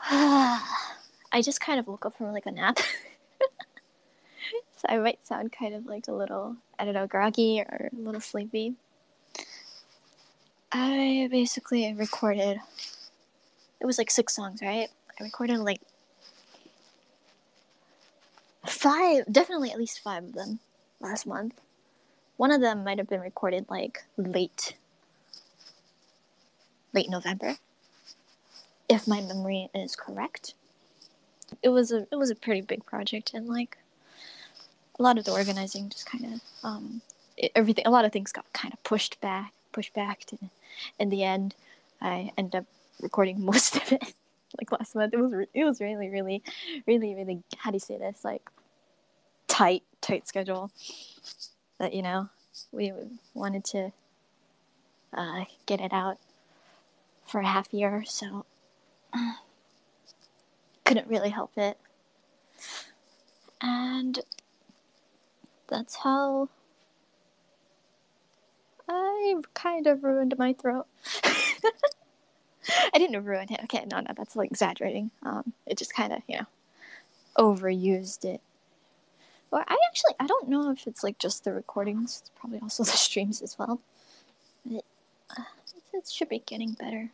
I just kind of woke up from like a nap. So I might sound kind of like a little, I don't know, groggy or a little sleepy. I basically recorded, it was like 6 songs, right? I recorded like 5, definitely at least 5 of them last month. One of them might have been recorded like late November, if my memory is correct. It was a pretty big project, and like a lot of the organizing just kind of a lot of things got kind of pushed back. To, in the end, I ended up recording most of it like last month. It was really how do you say this, like tight schedule that, you know, we wanted to get it out for a half year, so couldn't really help it. And that's how I kind of ruined my throat. I didn't ruin it. Okay, no, that's like exaggerating. It just kind of, you know, overused it. Or I don't know if it's like just the recordings. It's probably also the streams as well. But it should be getting better.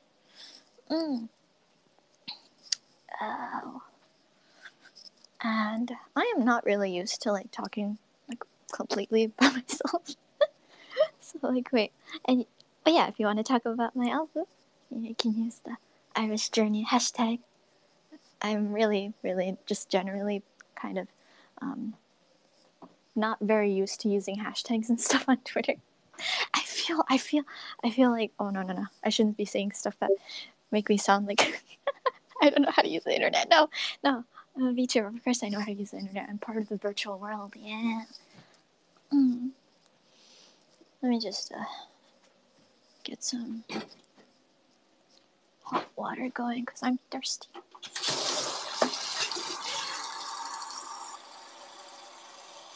Oh. And I am not really used to like talking like completely by myself. So like, wait, and but yeah, if you want to talk about my album, you can use the IRyS Journey hashtag. I'm really just generally kind of not very used to using hashtags and stuff on Twitter. I feel like, oh no, I shouldn't be saying stuff that make me sound like I don't know how to use the internet. No, I'm a VTuber. Of course I know how to use the internet. I'm part of the virtual world. Yeah. Let me just get some hot water going because I'm thirsty.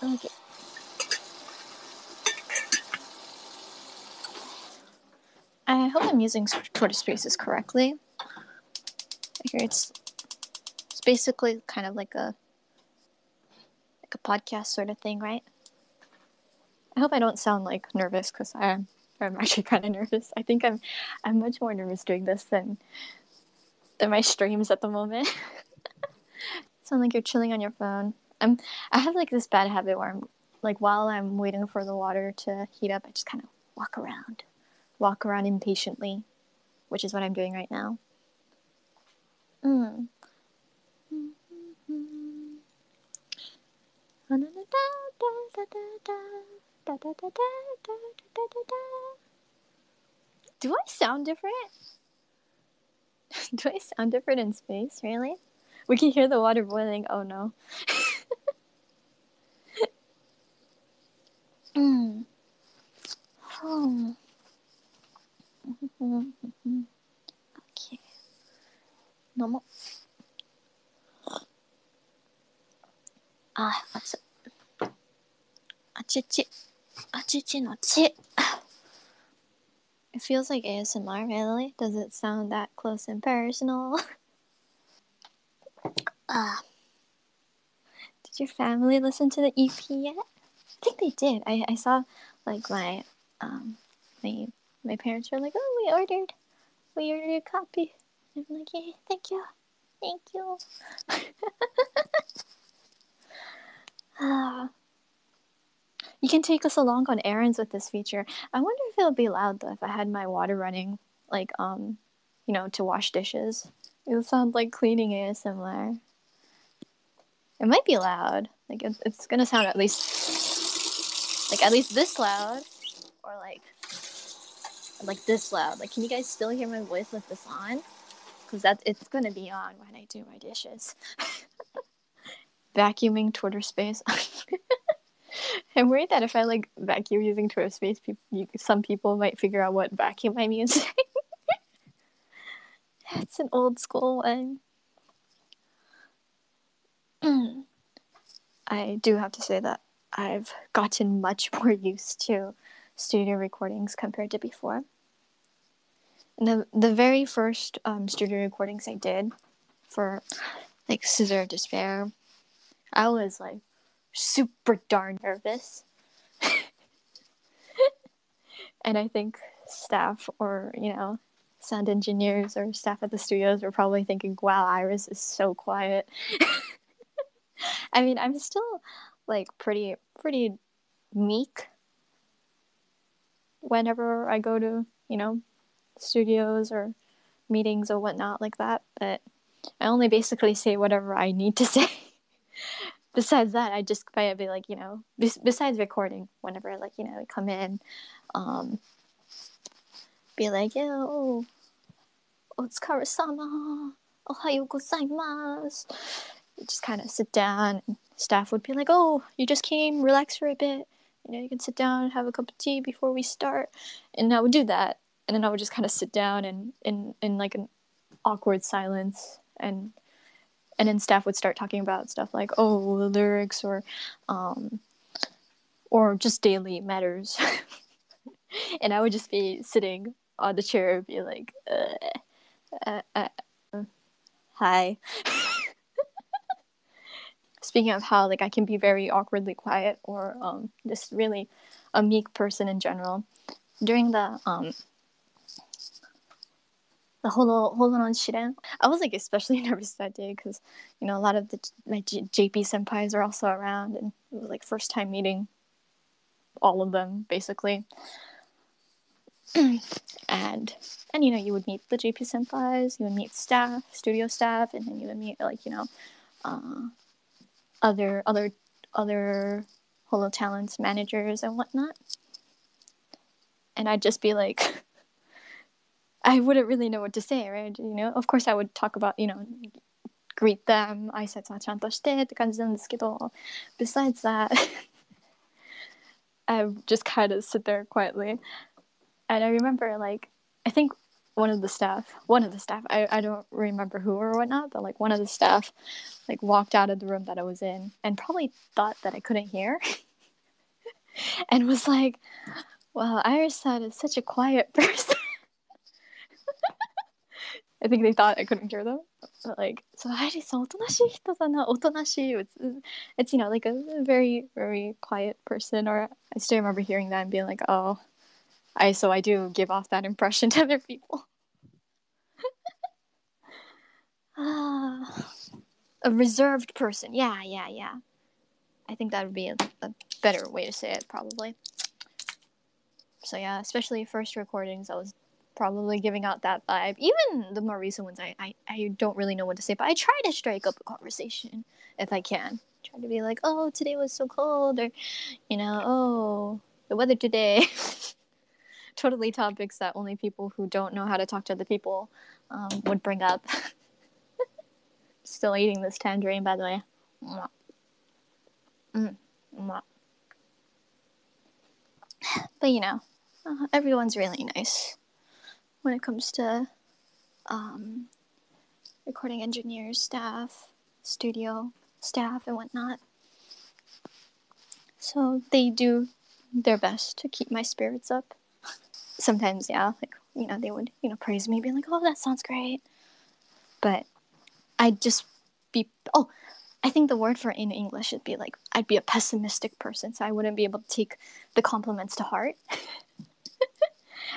Okay. I hope I'm using Twitter Spaces correctly. It's basically kind of like a podcast sort of thing, right? I hope I don't sound like nervous because I'm actually kind of nervous. I think I'm much more nervous doing this than my streams at the moment. Sound like you're chilling on your phone. I have like this bad habit where I'm like, while I'm waiting for the water to heat up, I just kind of walk around impatiently, which is what I'm doing right now. Do I sound different? Do I sound different in space? Really? We can hear the water boiling. Oh no. Okay. No more. What's it? No chi. It feels like ASMR, really? Does it sound that close and personal? Did your family listen to the EP yet? I think they did. I saw like my parents were like, oh, we ordered a copy. I'm like, yeah, thank you. You can take us along on errands with this feature. I wonder if it would be loud though if I had my water running, like you know, to wash dishes. It would sound like cleaning ASMR. It might be loud. Like it's gonna sound at least this loud, or like this loud. Like, can you guys still hear my voice with this on? Because it's gonna be on when I do my dishes. Vacuuming Twitter Space. I'm worried that if I like vacuum using Twitter Space, some people might figure out what vacuum I'm using. It's an old school one. I do have to say that I've gotten much more used to studio recordings compared to before. And the very first studio recordings I did for like Scissor Despair, I was like super darn nervous. And I think staff or, sound engineers or staff at the studios were probably thinking, wow, IRyS is so quiet. I mean, I'm still like pretty meek whenever I go to, studios or meetings or whatnot like that, but I only basically say whatever I need to say. Besides that, I just might be like, besides recording, whenever like, come in, be like, yo, otsukare-sama, ohayo gozaimasu. Just kind of sit down, and staff would be like, oh, you just came, relax for a bit. You can sit down and have a cup of tea before we start. And I would do that. And then I would just kind of sit down and in like an awkward silence. And then staff would start talking about stuff like, oh, the lyrics or just daily matters. And I would just be sitting on the chair and be like, hi. Speaking of how like I can be very awkwardly quiet or just really a meek person in general, during the Holonon Shiren, I was like especially nervous that day because a lot of my JP senpais are also around, and it was like first time meeting all of them basically. and you would meet the JP senpais, you would meet staff, studio staff, and then you would meet like other Holo Talents managers and whatnot. And I'd just be like, I wouldn't really know what to say, right? Of course I would talk about, greet them, 挨拶はちゃんとしてって感じなんですけど, besides that, I would just kind of sit there quietly. And I remember, like, I think one of the staff, I don't remember who or whatnot, but like one of the staff like walked out of the room that I was in and probably thought that I couldn't hear and was like, wow, IRyS is such a quiet person. I think they thought I couldn't hear them, but like, so IRyS otonashi hito da na, otonashi, it's like a very, very quiet person. Or I still remember hearing that and being like, oh, I do give off that impression to other people. A reserved person. Yeah. I think that would be a better way to say it, probably. So yeah, especially first recordings, I was probably giving out that vibe. Even the more recent ones, I don't really know what to say, but I try to strike up a conversation if I can. Try to be like, oh, today was so cold, or, oh, the weather today. Totally topics that only people who don't know how to talk to other people would bring up. Still eating this tangerine, by the way. But everyone's really nice when it comes to recording engineers, staff, studio staff, and whatnot. So they do their best to keep my spirits up. Sometimes, yeah, like, they would, praise me, be like, oh, that sounds great. But I'd just be, I think the word for in English should be like, I'd be a pessimistic person, so I wouldn't be able to take the compliments to heart.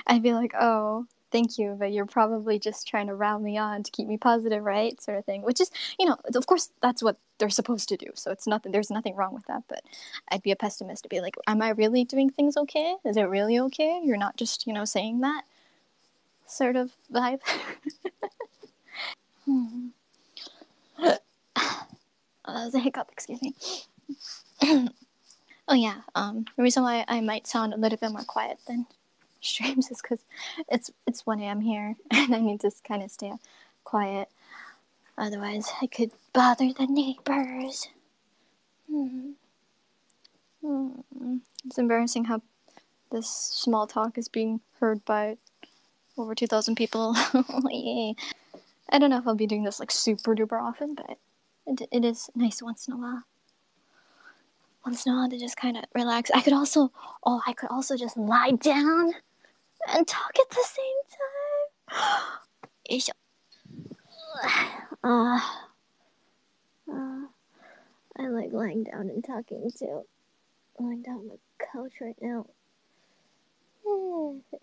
I'd be like, oh, thank you, but you're probably just trying to rile me on to keep me positive, right? Sort of thing. Which is, of course, that's what they're supposed to do, so there's nothing wrong with that, but I'd be a pessimist to be like, am I really doing things okay? Is it really okay? You're not just, saying that sort of vibe. That was a hiccup, excuse me. Oh yeah, the reason why I might sound a little bit more quiet than streams is because it's 1 a.m. here, and I need to kind of stay quiet. Otherwise, I could bother the neighbors. It's embarrassing how this small talk is being heard by over 2,000 people. Yay. I don't know if I'll be doing this like super duper often, but it is nice once in a while. Once in a while to just kind of relax. I could also just lie down and talk at the same time. I like lying down and talking too. Lying down on the couch right now.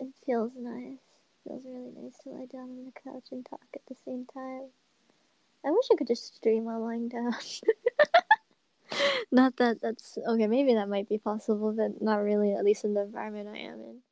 It feels nice. It feels really nice to lie down on the couch and talk at the same time. I wish I could just stream while lying down. Not that that's... Okay, maybe that might be possible, but not really, at least in the environment I am in.